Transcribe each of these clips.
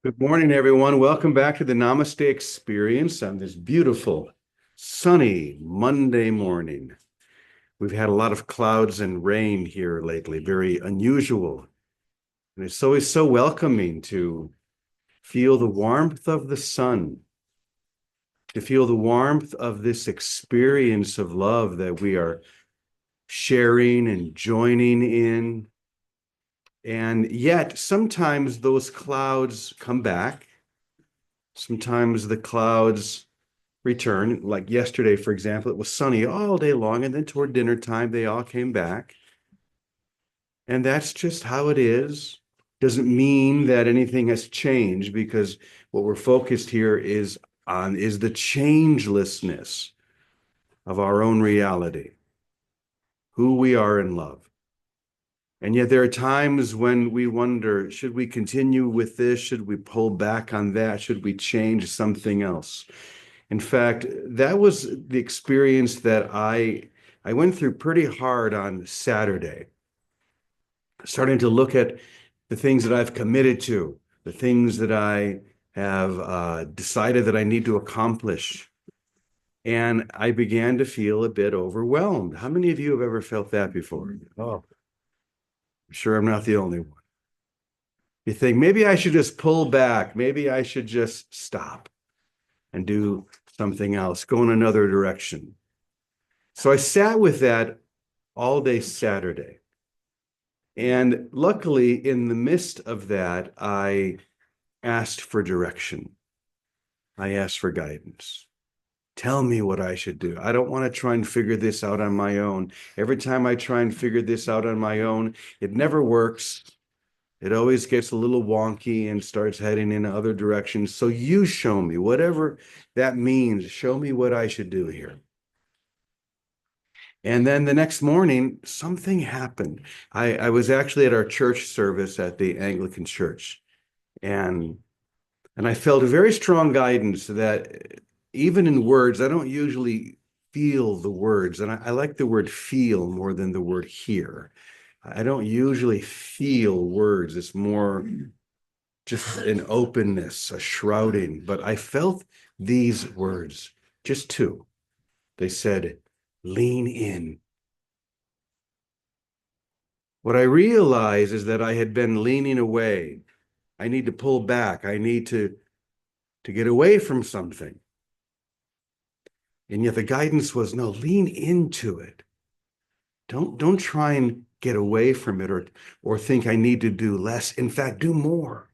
Good morning, everyone. Welcome back to the Namaste Experience on this beautiful, sunny Monday morning. We've had a lot of clouds and rain here lately, very unusual. And it's always so welcoming to feel the warmth of the sun, to feel the warmth of this experience of love that we are sharing and joining in. And yet, sometimes those clouds come back. Sometimes the clouds return. Like yesterday, for example, it was sunny all day long, and then toward dinner time, they all came back. And that's just how it is. Doesn't mean that anything has changed because what we're focused here is on is the changelessness of our own reality, who we are in love. And yet there are times when we wonder, should we continue with this? Should we pull back on that? Should we change something else? In fact, that was the experience that I went through pretty hard on Saturday, starting to look at the things that I've committed to, the things that I have decided that I need to accomplish. And I began to feel a bit overwhelmed. How many of you have ever felt that before? Oh, I'm sure I'm not the only one. You think maybe I should just pull back. Maybe I should just stop and do something else, go in another direction. So I sat with that all day Saturday. And luckily, in the midst of that, I asked for direction. I asked for guidance. Tell me what I should do. I don't want to try and figure this out on my own. Every time I try and figure this out on my own, it never works. It always gets a little wonky and starts heading in other directions. So you show me, whatever that means, show me what I should do here. And then the next morning, something happened. I was actually at our church service at the Anglican church, and I felt a very strong guidance that even in words, I don't usually feel the words, and I like the word feel more than the word hear. I don't usually feel words. It's more just an openness, a shrouding. But I felt these words, just two. They said, lean in. What I realized is that I had been leaning away. I need to pull back. I need to get away from something. And yet the guidance was no, lean into it. Don't try and get away from it or think I need to do less. In fact, do more.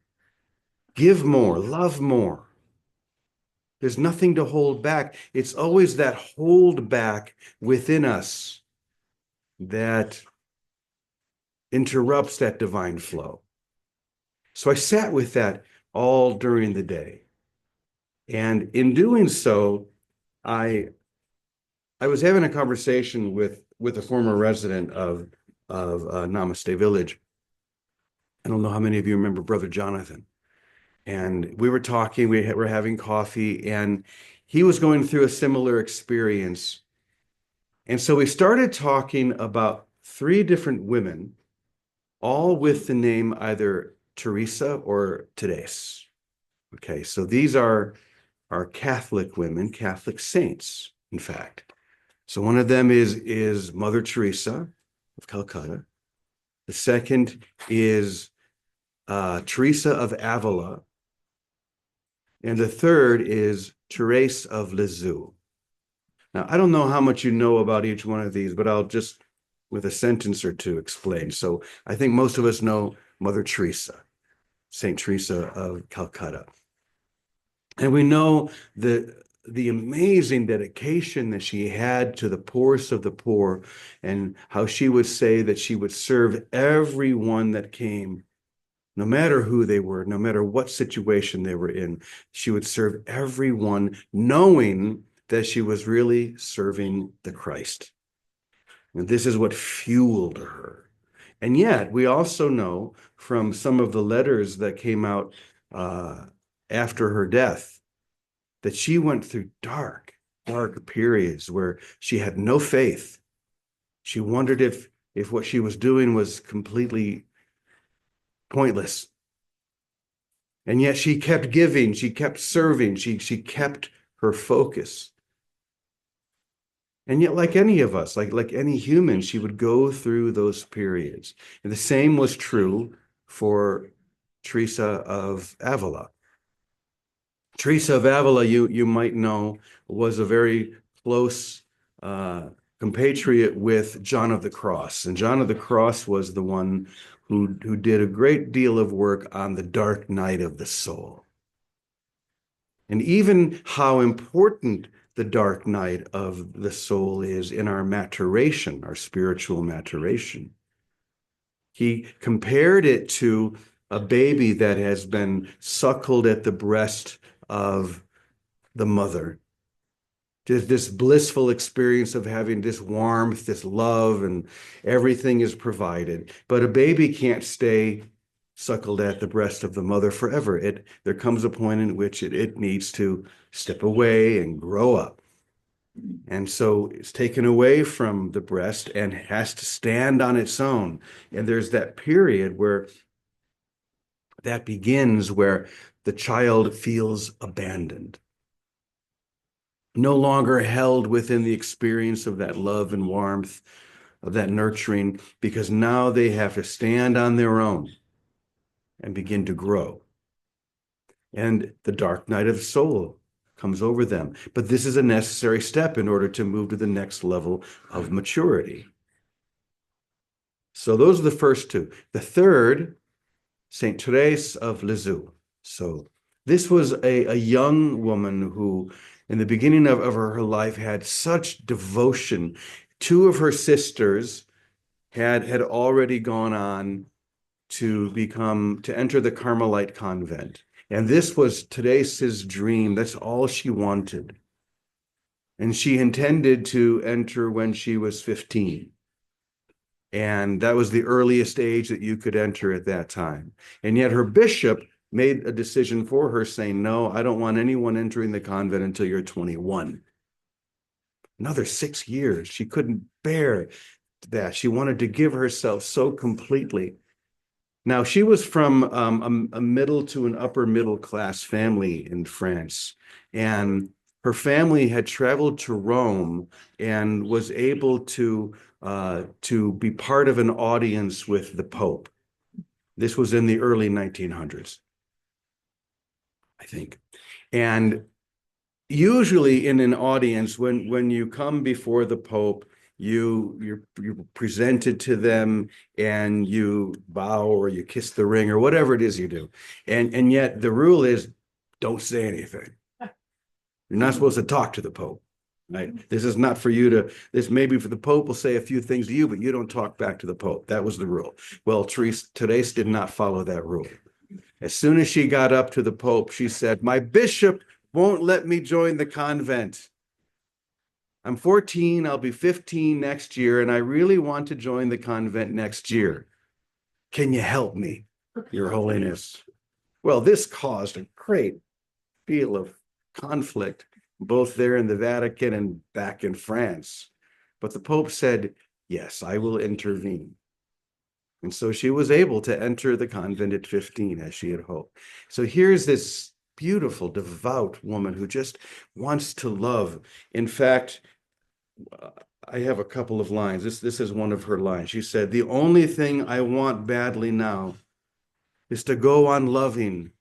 Give more, love more. There's nothing to hold back. It's always that hold back within us that interrupts that divine flow. So I sat with that all during the day. And in doing so, I I was having a conversation with a former resident of Namaste Village. I don't know how many of you remember Brother Jonathan. And we were talking, we were having coffee, and he was going through a similar experience. And so we started talking about three different women, all with the name either Teresa or Therese. Okay, so these are Catholic women, Catholic saints, in fact. So one of them is Mother Teresa of Calcutta. The second is Teresa of Avila. And the third is Therese of Lisieux. Now, I don't know how much you know about each one of these, but I'll just, with a sentence or two, explain. So I think most of us know Mother Teresa, Saint Teresa of Calcutta. And we know the amazing dedication that she had to the poorest of the poor, and how she would say that she would serve everyone that came, no matter who they were, no matter what situation they were in. She would serve everyone, knowing that she was really serving the Christ. And this is what fueled her. And yet, we also know from some of the letters that came out after her death that she went through dark periods where she had no faith. She wondered if what she was doing was completely pointless. And yet she kept giving, she kept serving, she kept her focus. And yet, like any of us, like any human, she would go through those periods. And the same was true for Teresa of Avila. Teresa of Avila, you might know, was a very close compatriot with John of the Cross. And John of the Cross was the one who did a great deal of work on the dark night of the soul. And even how important the dark night of the soul is in our maturation, our spiritual maturation. He compared it to a baby that has been suckled at the breast of the mother. This blissful experience of having this warmth, this love, and everything is provided. But a baby can't stay suckled at the breast of the mother forever. There comes a point in which it needs to step away and grow up. And so it's taken away from the breast and has to stand on its own. And there's that period where that begins where the child feels abandoned, no longer held within the experience of that love and warmth, of that nurturing, because now they have to stand on their own and begin to grow. And the dark night of the soul comes over them. But this is a necessary step in order to move to the next level of maturity. So those are the first two. The third, Saint Therese of Lisieux. So this was a young woman who, in the beginning of her life, had such devotion. Two of her sisters had already gone on to enter the Carmelite convent. And this was Therese's dream. That's all she wanted. And she intended to enter when she was 15. And that was the earliest age that you could enter at that time. And yet her bishop made a decision for her saying, no, I don't want anyone entering the convent until you're 21. Another 6 years. She couldn't bear that. She wanted to give herself so completely. Now, she was from a middle to an upper middle class family in France. And her family had traveled to Rome and was able to be part of an audience with the Pope. This was in the early 1900s, I think. And usually in an audience, when you come before the Pope, you're presented to them and you bow or you kiss the ring or whatever it is you do. And yet the rule is don't say anything. You're not supposed to talk to the Pope. Right? This is not for you to, this maybe for the Pope will say a few things to you, but you don't talk back to the Pope. That was the rule. Well, Therese did not follow that rule. As soon as she got up to the Pope, she said, my bishop won't let me join the convent. I'm 14, I'll be 15 next year, and I really want to join the convent next year. Can you help me, Your Holiness? Well, this caused a great deal of conflict, both there in the Vatican and back in France. But the Pope said, yes, I will intervene. And so she was able to enter the convent at 15, as she had hoped. So here's this beautiful, devout woman who just wants to love. In fact, I have a couple of lines. This is one of her lines. She said, the only thing I want badly now is to go on loving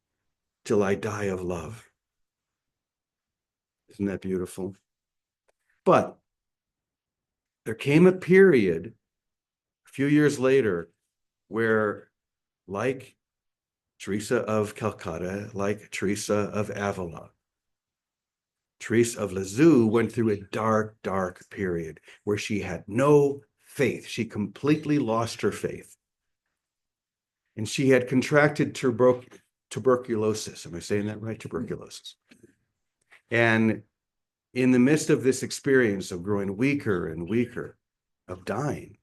till I die of love. Isn't that beautiful? But there came a period a few years later where, like Teresa of Calcutta, like Teresa of Avila, Teresa of Lisieux went through a dark, dark period where she had no faith. She completely lost her faith. And she had contracted tuberculosis. Am I saying that right? Tuberculosis. And in the midst of this experience of growing weaker and weaker, of dying,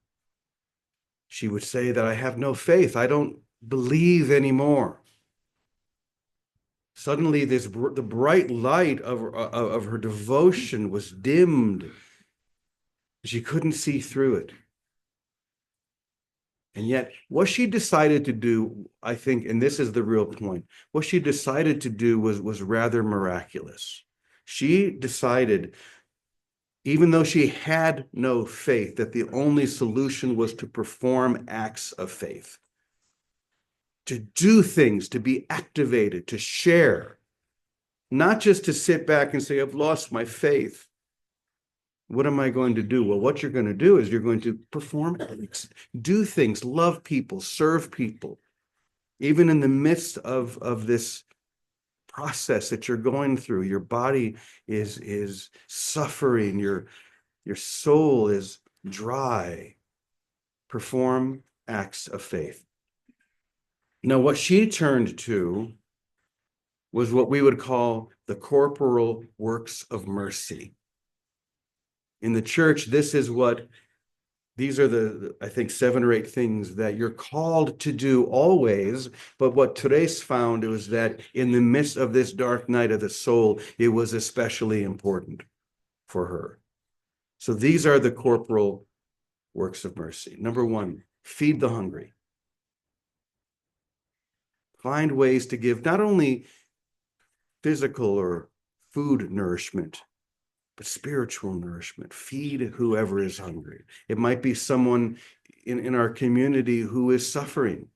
she would say that I have no faith. I don't believe anymore. Suddenly, the bright light of her devotion was dimmed. She couldn't see through it. And yet, what she decided to do, I think, and this is the real point, what she decided to do was rather miraculous. She decided, even though she had no faith, that the only solution was to perform acts of faith, to do things, to be activated, to share, not just to sit back and say, I've lost my faith. What am I going to do? Well, what you're going to do is you're going to perform acts, do things, love people, serve people, even in the midst of this process that you're going through. Your body is suffering, your soul is dry. Perform acts of faith. Now, what she turned to was what we would call the corporal works of mercy. In the church, these are the, I think, 7 or 8 things that you're called to do always. But what Therese found was that in the midst of this dark night of the soul, it was especially important for her. So these are the corporal works of mercy. Number 1, feed the hungry. Find ways to give not only physical or food nourishment, but spiritual nourishment. Feed whoever is hungry. It might be someone in our community who is suffering.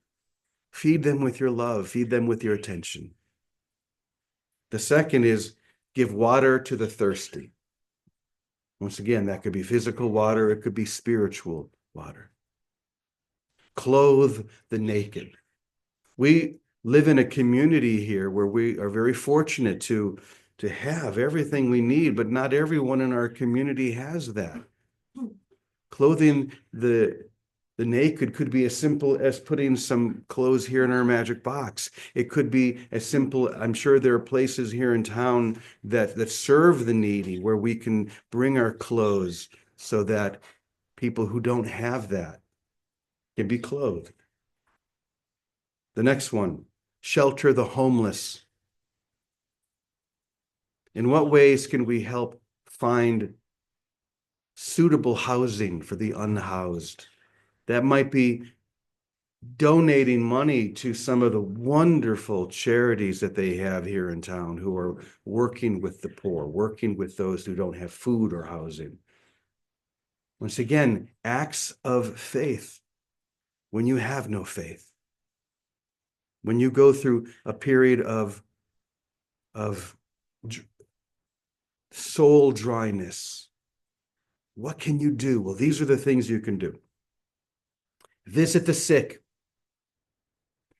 Feed them with your love. Feed them with your attention. The second is give water to the thirsty. Once again, that could be physical water. It could be spiritual water. Clothe the naked. We live in a community here where we are very fortunate to have everything we need, but not everyone in our community has that. Clothing the naked could be as simple as putting some clothes here in our magic box. It could be as simple, I'm sure there are places here in town that serve the needy, where we can bring our clothes so that people who don't have that can be clothed. The next one, shelter the homeless. In what ways can we help find suitable housing for the unhoused? That might be donating money to some of the wonderful charities that they have here in town, who are working with the poor, working with those who don't have food or housing. Once again, acts of faith when you have no faith. When you go through a period of soul dryness, what can you do? Well, these are the things you can do. Visit the sick.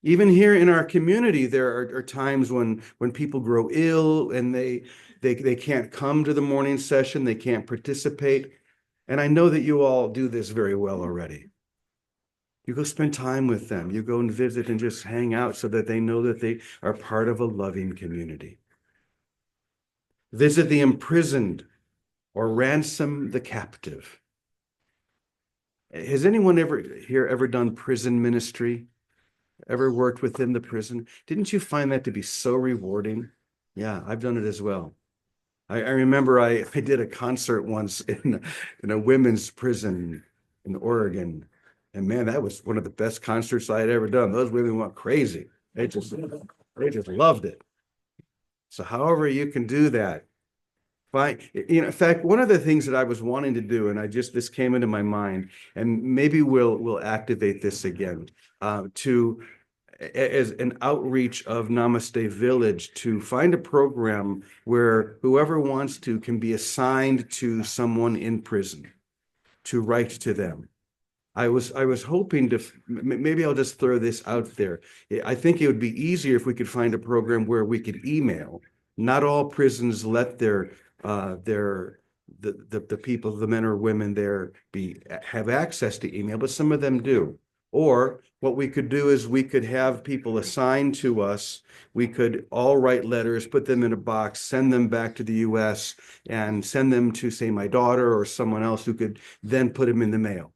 Even here in our community, there are times when people grow ill and they can't come to the morning session, they can't participate. And I know that you all do this very well already. You go spend time with them. You go and visit and just hang out so that they know that they are part of a loving community. Visit the imprisoned or ransom the captive. Has anyone ever done prison ministry? Ever worked within the prison? Didn't you find that to be so rewarding? Yeah, I've done it as well. I remember I did a concert once in a women's prison in Oregon. And man, that was one of the best concerts I had ever done. Those women went crazy. They just loved it. So however you can do that, fine. In fact, one of the things that I was wanting to do, and this came into my mind, and maybe we'll activate this again, as an outreach of Namaste Village, to find a program where whoever wants to can be assigned to someone in prison to write to them. I was hoping to, maybe I'll just throw this out there. I think it would be easier if we could find a program where we could email. Not all prisons let the people, the men or women there, have access to email, but some of them do. Or what we could do is we could have people assigned to us. We could all write letters, put them in a box, send them back to the US, and send them to, say, my daughter or someone else who could then put them in the mail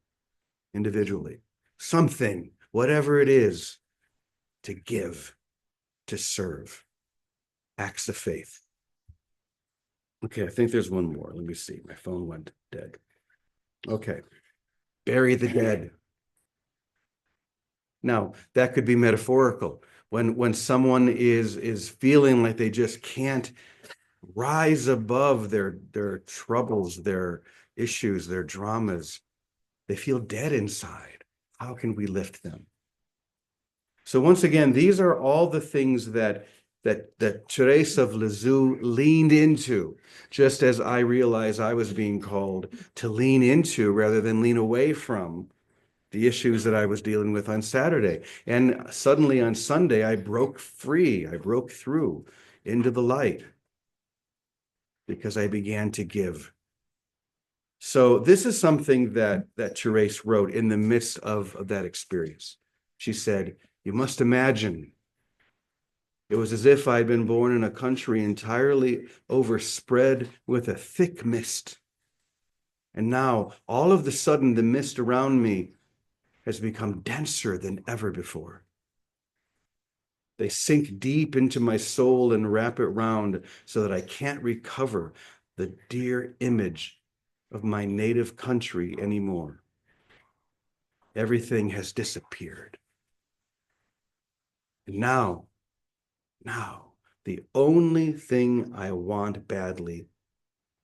individually. Something, whatever it is, to give, to serve. Acts of faith. Okay, I think there's one more. Let me see. My phone went dead. Okay. Bury the dead. Now, that could be metaphorical. When someone is feeling like they just can't rise above their troubles, their issues, their dramas, they feel dead inside. How can we lift them? So once again, these are all the things that Therese of Lisieux leaned into, just as I realized I was being called to lean into rather than lean away from the issues that I was dealing with on Saturday. And suddenly on Sunday, I broke free. I broke through into the light because I began to give. So this is something that Therese wrote in the midst of that experience. She said, "You must imagine it was as if I'd been born in a country entirely overspread with a thick mist. And now, all of the sudden, the mist around me has become denser than ever before. They sink deep into my soul and wrap it round so that I can't recover the dear image of my native country anymore. Everything has disappeared. And now, the only thing I want badly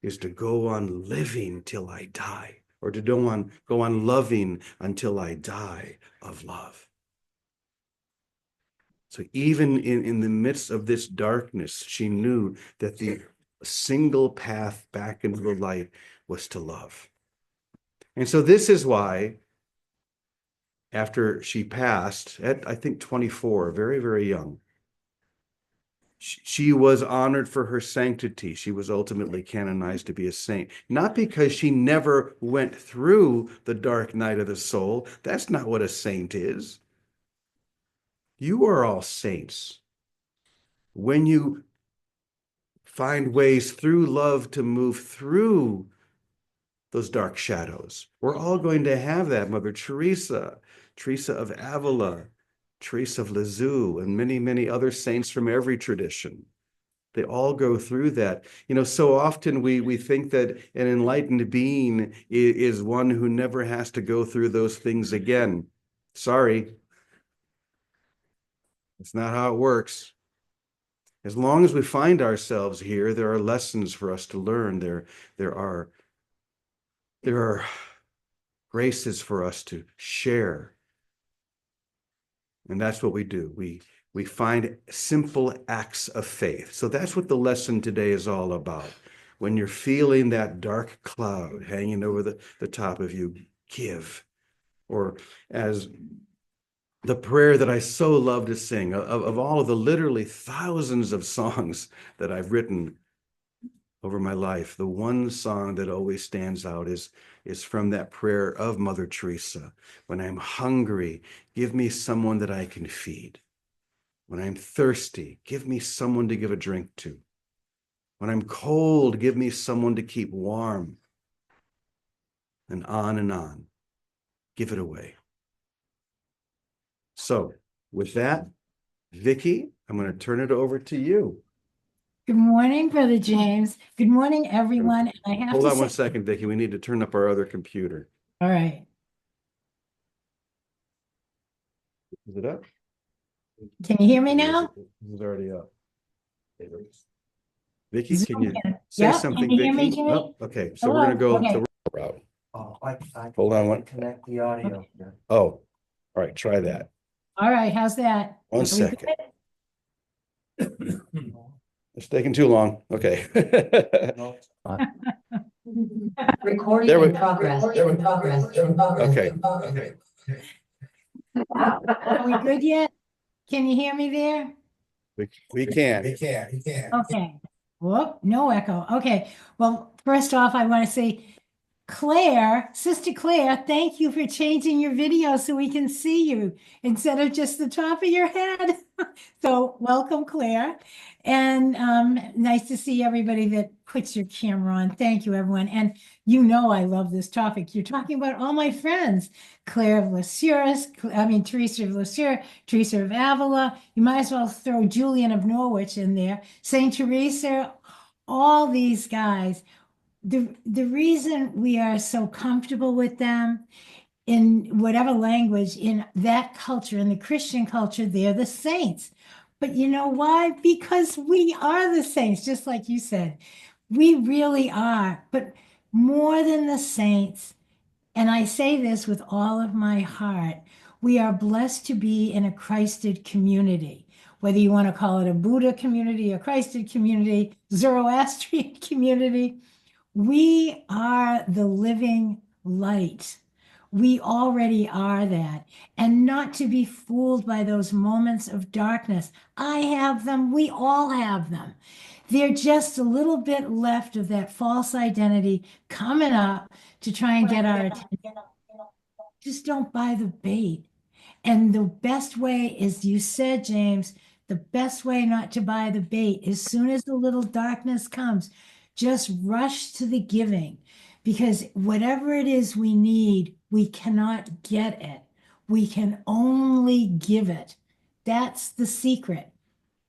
is to go on living till I die, or to go on loving until I die of love." So even in the midst of this darkness, she knew that the single path back into the light was to love. And so this is why, after she passed at, I think, 24, very, very young, she was honored for her sanctity. She was ultimately canonized to be a saint, not because she never went through the dark night of the soul. That's not what a saint is. You are all saints when you find ways through love to move through those dark shadows. We're all going to have that. Mother Teresa, Teresa of Avila, Teresa of Lisieux, and many, many other saints from every tradition. They all go through that. So often we think that an enlightened being is one who never has to go through those things again. Sorry. It's not how it works. As long as we find ourselves here, there are lessons for us to learn. There are graces for us to share. And that's what we do. We find simple acts of faith. So that's what the lesson today is all about. When you're feeling that dark cloud hanging over the top of you, give. Or as the prayer that I so love to sing, of all of the literally thousands of songs that I've written over my life, the one song that always stands out is from that prayer of Mother Teresa. When I'm hungry, give me someone that I can feed. When I'm thirsty, give me someone to give a drink to. When I'm cold, give me someone to keep warm. And on. Give it away. So with that, Vicki, I'm going to turn it over to you. Good morning, Brother James. Good morning, everyone. I have Hold to on say, one second, Vicki. We need to turn up our other computer. all right. Is it up? Can you hear me now? This is already up. Vicki, can you say Yep. something, Can you hear me, Vicki? Jimmy? Oh, okay, so we're going to go Okay. the route. Oh, I Hold on one. connect the audio here. Oh, all right, try that. All right. How's that? One Are we second. good? It's taking too long. Okay. Recording There we- in progress. Okay. Are we good yet? Can you hear me there? We can. Okay. Whoop, no echo. Okay. Well, first off, I want to say, Claire, Sister Claire, thank you for changing your video so we can see you instead of just the top of your head. So welcome, Claire. And nice to see everybody that puts your camera on. Thank you, everyone. And I love this topic. You're talking about all my friends, Claire of Lisieux, Teresa of Lisieux, Teresa of Avila. You might as well throw Julian of Norwich in there. Saint Teresa, all these guys. The reason we are so comfortable with them in whatever language, in that culture, in the Christian culture, they're the saints. But you know why? Because we are the saints, just like you said. We really are. But more than the saints, and I say this with all of my heart, we are blessed to be in a Christed community. Whether you want to call it a Buddha community, a Christed community, Zoroastrian community, we are the living light. We already are that. And not to be fooled by those moments of darkness. I have them. We all have them. They're just a little bit left of that false identity coming up to try and get our attention. Just don't buy the bait. And the best way, as you said, James, the best way not to buy the bait, as soon as the little darkness comes, just rush to the giving. Because whatever it is we need, we cannot get it. We can only give it. That's the secret.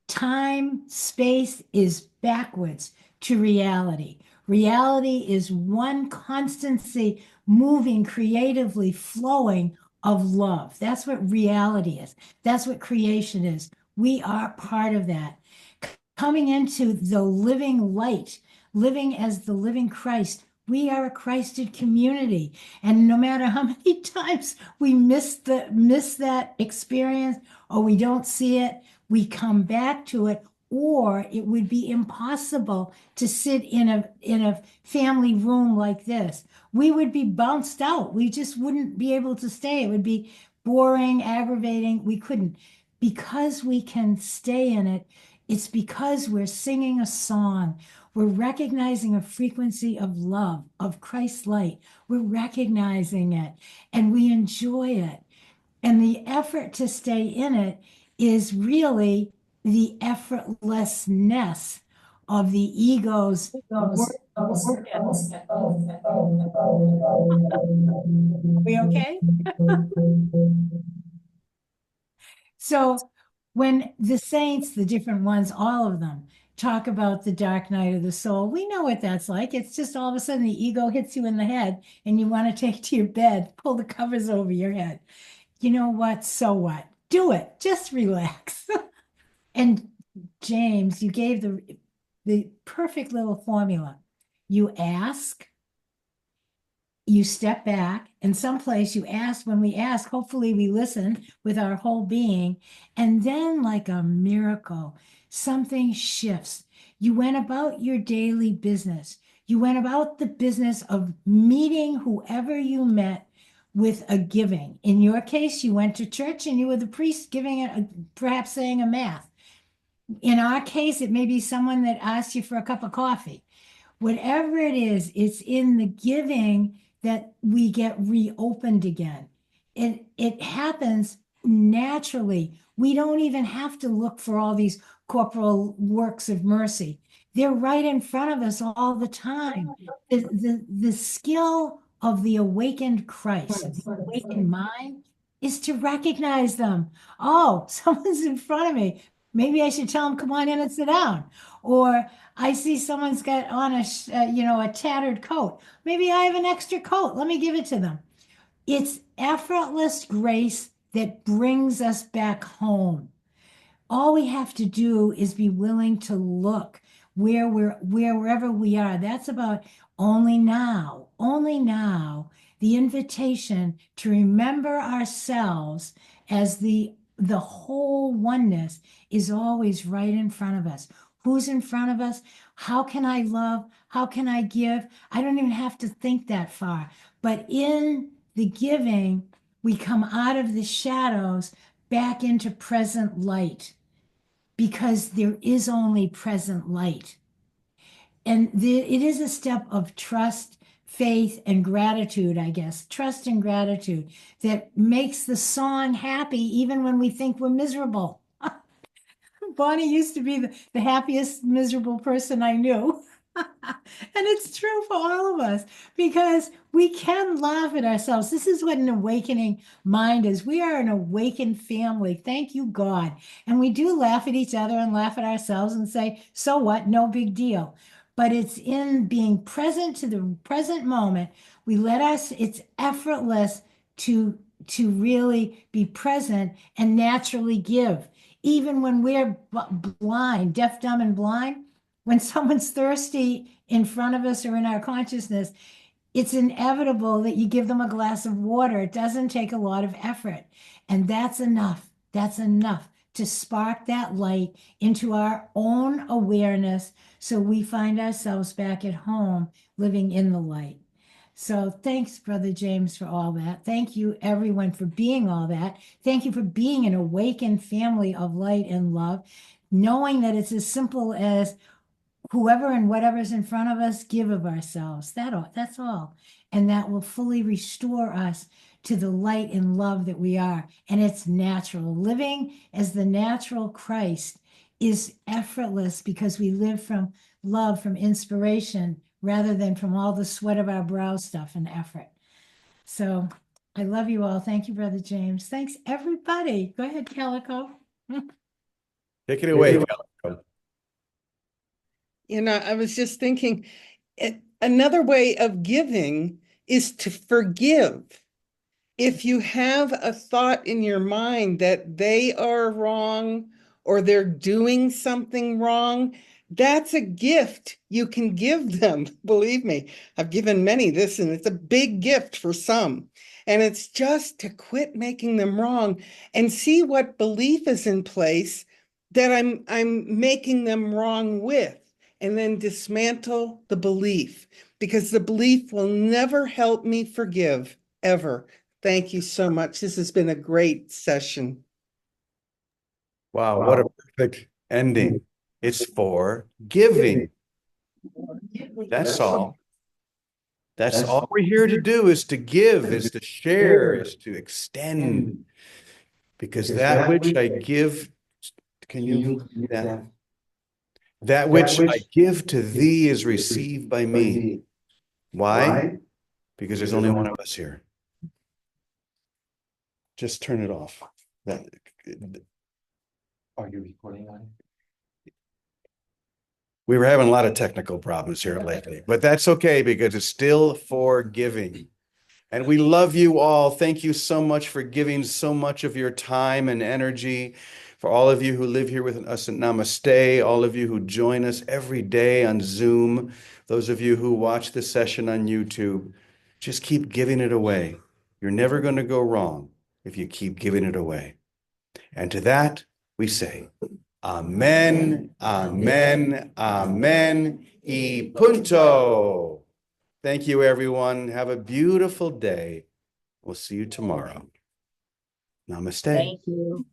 Time, space is backwards to reality. Reality is one constancy moving creatively, flowing of love. That's what reality is. That's what creation is. We are part of that. Coming into the living light, living as the living Christ, we are a Christed community. And no matter how many times we miss that experience or we don't see it, we come back to it, or it would be impossible to sit in a family room like this. We would be bounced out. We just wouldn't be able to stay. It would be boring, aggravating. We couldn't. Because we can stay in it, it's because we're singing a song. We're recognizing a frequency of love, of Christ's light. We're recognizing it and we enjoy it. And the effort to stay in it is really the effortlessness of the ego's work. We okay? So when the saints, the different ones, all of them, talk about the dark night of the soul, we know what that's like. It's just all of a sudden the ego hits you in the head and you want to take to your bed, pull the covers over your head. You know what? So what? Do it. Just relax. And James, you gave the perfect little formula. You ask, you step back, and someplace you ask, when we ask, hopefully we listen with our whole being. And then, like a miracle, something shifts. You went about your daily business. You went about the business of meeting whoever you met with a giving. In your case, you went to church and you were the priest giving it, perhaps saying a mass. In our case, it may be someone that asked you for a cup of coffee. Whatever it is, it's in the giving that we get reopened again. It happens naturally. We don't even have to look for all these corporal works of mercy. They're right in front of us all the time. The skill of the awakened Christ, the awakened mind, is to recognize them. Oh, someone's in front of me. Maybe I should tell them, come on in and sit down. Or I see someone's got on a tattered coat. Maybe I have an extra coat. Let me give it to them. It's effortless grace that brings us back home. All we have to do is be willing to look wherever we are. That's about only now, the invitation to remember ourselves as the whole oneness is always right in front of us. Who's in front of us? How can I love? How can I give? I don't even have to think that far. But in the giving, we come out of the shadows back into present light, because there is only present light. And it is a step of trust, faith, and gratitude, I guess. Trust and gratitude that makes the song happy even when we think we're miserable. Bonnie used to be the happiest miserable person I knew. And it's true for all of us, because we can laugh at ourselves. This is what an awakening mind is. We are an awakened family. Thank you, God. And we do laugh at each other and laugh at ourselves and say, so what? No big deal. But it's in being present to the present moment. It's effortless to really be present and naturally give. Even when we're blind, deaf, dumb, and blind, when someone's thirsty in front of us or in our consciousness, it's inevitable that you give them a glass of water. It doesn't take a lot of effort. And that's enough. That's enough to spark that light into our own awareness so we find ourselves back at home living in the light. So thanks, Brother James, for all that. Thank you, everyone, for being all that. Thank you for being an awakened family of light and love, knowing that it's as simple as whoever and whatever's in front of us, give of ourselves. That's all. And that will fully restore us to the light and love that we are. And it's natural. Living as the natural Christ is effortless because we live from love, from inspiration, rather than from all the sweat of our brow stuff and effort. So I love you all. Thank you, Brother James. Thanks, everybody. Go ahead, Calico. Take it away. I was just thinking, another way of giving is to forgive. If you have a thought in your mind that they are wrong or they're doing something wrong, that's a gift you can give them. Believe me, I've given many this, and it's a big gift for some. And it's just to quit making them wrong and see what belief is in place that I'm making them wrong with, and then dismantle the belief, because the belief will never help me forgive, ever. Thank you so much. This has been a great session. Wow, what a perfect ending. It's for giving. That's all. That's all we're here to do, is to give, is to share, is to extend. Because that which I give, can you do that? That which I give to thee is received by me. Why? Because there's only one of us here. Just turn it off. Are you recording on it? We were having a lot of technical problems here lately, but that's okay because it's still for giving. And we love you all. Thank you so much for giving so much of your time and energy. For all of you who live here with us at Namaste, all of you who join us every day on Zoom, those of you who watch the session on YouTube, just keep giving it away. You're never going to go wrong if you keep giving it away. And to that, we say, Amen, Amen, Amen, y punto. Thank you, everyone. Have a beautiful day. We'll see you tomorrow. Namaste. Thank you.